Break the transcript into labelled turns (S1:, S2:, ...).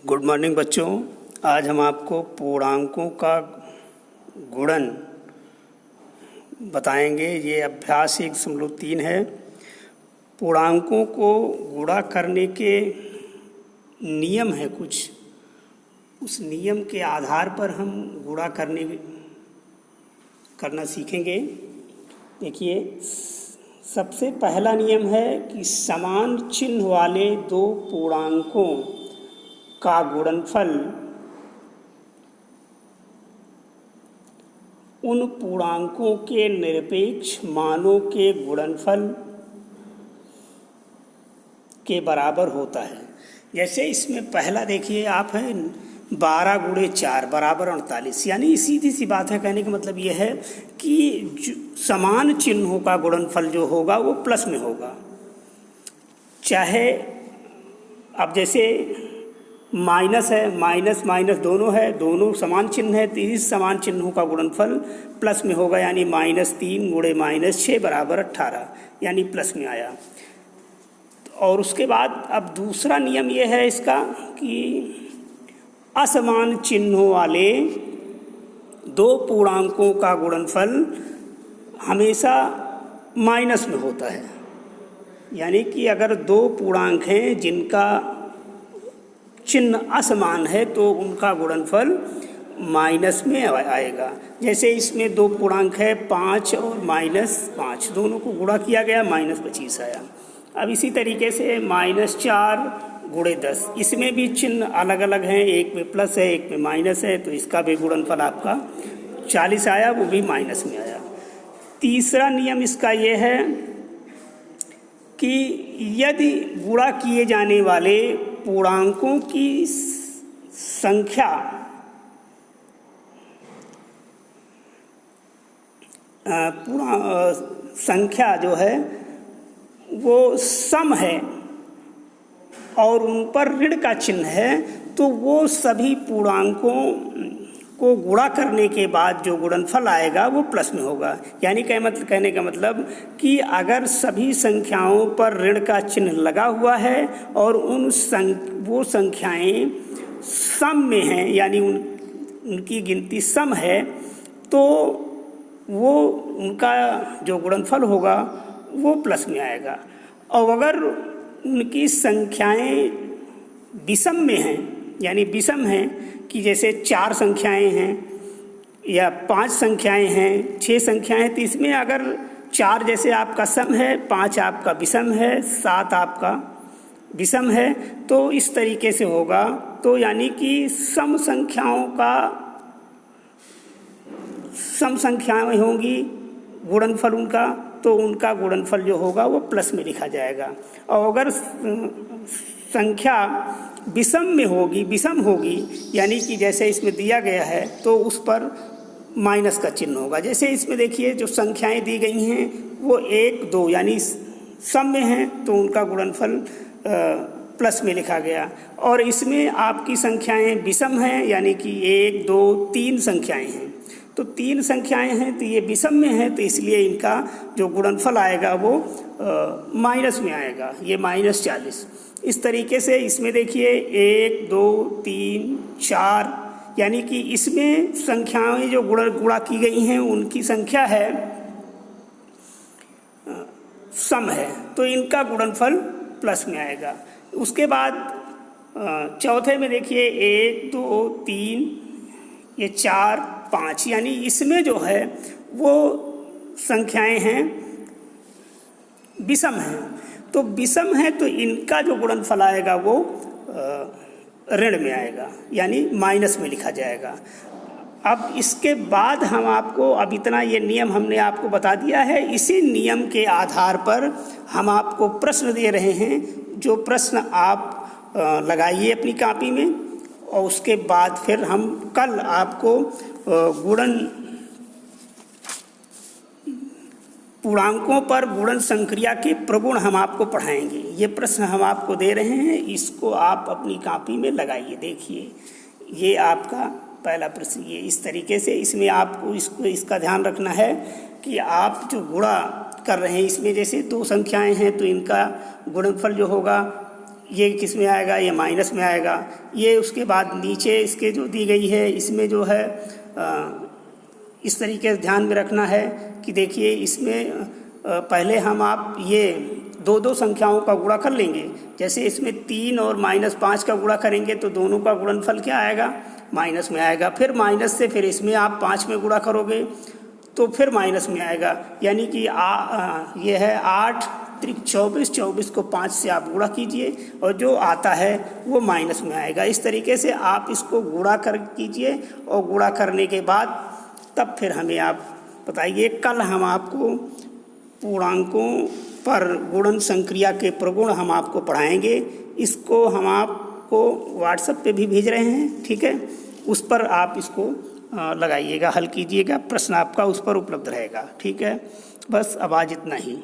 S1: Good morning बच्चों। आज हम आपको पूर्णांकों का गुणन बताएंगे। ये अभ्यास 1.3 है। पूर्णांकों को गुणा करने के नियम है कुछ, उस नियम के आधार पर हम गुणा करना सीखेंगे। देखिए, सबसे पहला नियम है कि समान चिन्ह वाले दो पूर्णांकों का गुणनफल उन पूर्णांकों के निरपेक्ष मानों के गुणनफल के बराबर होता है। जैसे इसमें पहला देखिए आप है 12 × 4 बराबर 48, यानी सीधी सी बात है। कहने का मतलब ये है कि समान चिन्हों का गुणनफल जो होगा वो प्लस में होगा। चाहे अब जैसे माइनस है, माइनस माइनस दोनों है, दोनों समान चिन्ह है, तो इस समान चिन्हों का गुणनफल प्लस में होगा, यानी -3 × -6 बराबर 18, यानी प्लस में आया। और उसके बाद अब दूसरा नियम ये है इसका कि असमान चिन्हों वाले दो पूर्णांकों का गुणनफल हमेशा माइनस में होता है। यानी कि अगर दो पूर्णांक हैं जिनका चिन्ह असमान है तो उनका गुणनफल माइनस में आएगा। जैसे इसमें दो पूर्णांक है 5 और -5, दोनों को गुणा किया गया, -25 आया। अब इसी तरीके से -4 × 10, इसमें भी चिन्ह अलग अलग हैं, एक में प्लस है एक में माइनस है, तो इसका भी गुणनफल आपका 40 आया, वो भी माइनस में आया। तीसरा नियम इसका ये है कि यदि गुणा किए जाने वाले पूर्णांकों की संख्या जो है वो सम है और उन पर ऋण का चिन्ह है, तो वो सभी पूर्णांकों को गुणा करने के बाद जो गुणनफल आएगा वो प्लस में होगा। यानी कहने का मतलब कि अगर सभी संख्याओं पर ऋण का चिन्ह लगा हुआ है और वो संख्याएं सम में हैं, यानी उनकी गिनती सम है, तो वो उनका जो गुणनफल होगा वो प्लस में आएगा। और अगर उनकी संख्याएं विषम में हैं, यानी विषम हैं कि जैसे 4 संख्याएं हैं या 5 संख्याएं हैं, 6 संख्याएं हैं, तो इसमें अगर 4 जैसे आपका सम है, 5 आपका विषम है, 7 आपका विषम है, तो इस तरीके से होगा। तो यानी कि सम संख्याएं होंगी गुणनफल उनका, तो उनका गुणनफल जो होगा वो प्लस में लिखा जाएगा। और अगर संख्या विषम होगी, यानी कि जैसे इसमें दिया गया है, तो उस पर माइनस का चिन्ह होगा। जैसे इसमें देखिए जो संख्याएं दी गई हैं वो 1, 2 यानी सम में हैं, तो उनका गुणनफल प्लस में लिखा गया। और इसमें आपकी संख्याएं विषम हैं, यानी कि 1, 2, 3 संख्याएं हैं, तो 3 संख्याएं हैं, तो ये विषम में है, तो इसलिए इनका जो गुणनफल आएगा वो माइनस में आएगा, ये -40। इस तरीके से इसमें देखिए 1, 2, 3, 4, यानी कि इसमें संख्याएं जो गुणा की गई हैं उनकी संख्या है सम है, तो इनका गुणनफल प्लस में आएगा। उसके बाद चौथे में देखिए 1, 2, 3, ये 4, 5, यानी इसमें जो है वो संख्याएं हैं विषम हैं, तो विषम है तो इनका जो गुणनफल आएगा वो ऋण में आएगा, यानी माइनस में लिखा जाएगा। अब इसके बाद हम आपको, अब इतना ये नियम हमने आपको बता दिया है, इसी नियम के आधार पर हम आपको प्रश्न दे रहे हैं। जो प्रश्न आप लगाइए अपनी कॉपी में, और उसके बाद फिर हम कल आपको पूर्णांकों पर गुणन संक्रिया के प्रगुण हम आपको पढ़ाएंगे। ये प्रश्न हम आपको दे रहे हैं, इसको आप अपनी कॉपी में लगाइए। देखिए, ये आपका पहला प्रश्न, ये इस तरीके से, इसमें आपको इसका ध्यान रखना है कि आप जो गुणा कर रहे हैं, इसमें जैसे 2 संख्याएं हैं तो इनका गुणनफल जो होगा ये किस में आएगा, ये माइनस में आएगा। ये उसके बाद नीचे इसके जो दी गई है इसमें जो है इस तरीके से ध्यान में रखना है कि देखिए इसमें पहले हम आप ये दो दो संख्याओं का गुणा कर लेंगे। जैसे इसमें 3 और -5 का गुणा करेंगे तो दोनों का गुणनफल क्या आएगा, माइनस में आएगा। फिर माइनस से फिर इसमें आप 5 में गुणा करोगे तो फिर माइनस में आएगा। यानी कि ये है 8 त्रिक 24, 24 को 5 से आप गुणा कीजिए और जो आता है वो माइनस में आएगा। इस तरीके से आप इसको गुणा कर कीजिए और गुणा करने के बाद तब फिर हमें आप बताइए। कल हम आपको पूर्णांकों पर गुणन संक्रिया के प्रगुण हम आपको पढ़ाएंगे। इसको हम आपको व्हाट्सएप पे भी भेज रहे हैं, ठीक है। उस पर आप इसको लगाइएगा, हल कीजिएगा, प्रश्न आपका उस पर उपलब्ध रहेगा, ठीक है। बस अब आज इतना ही।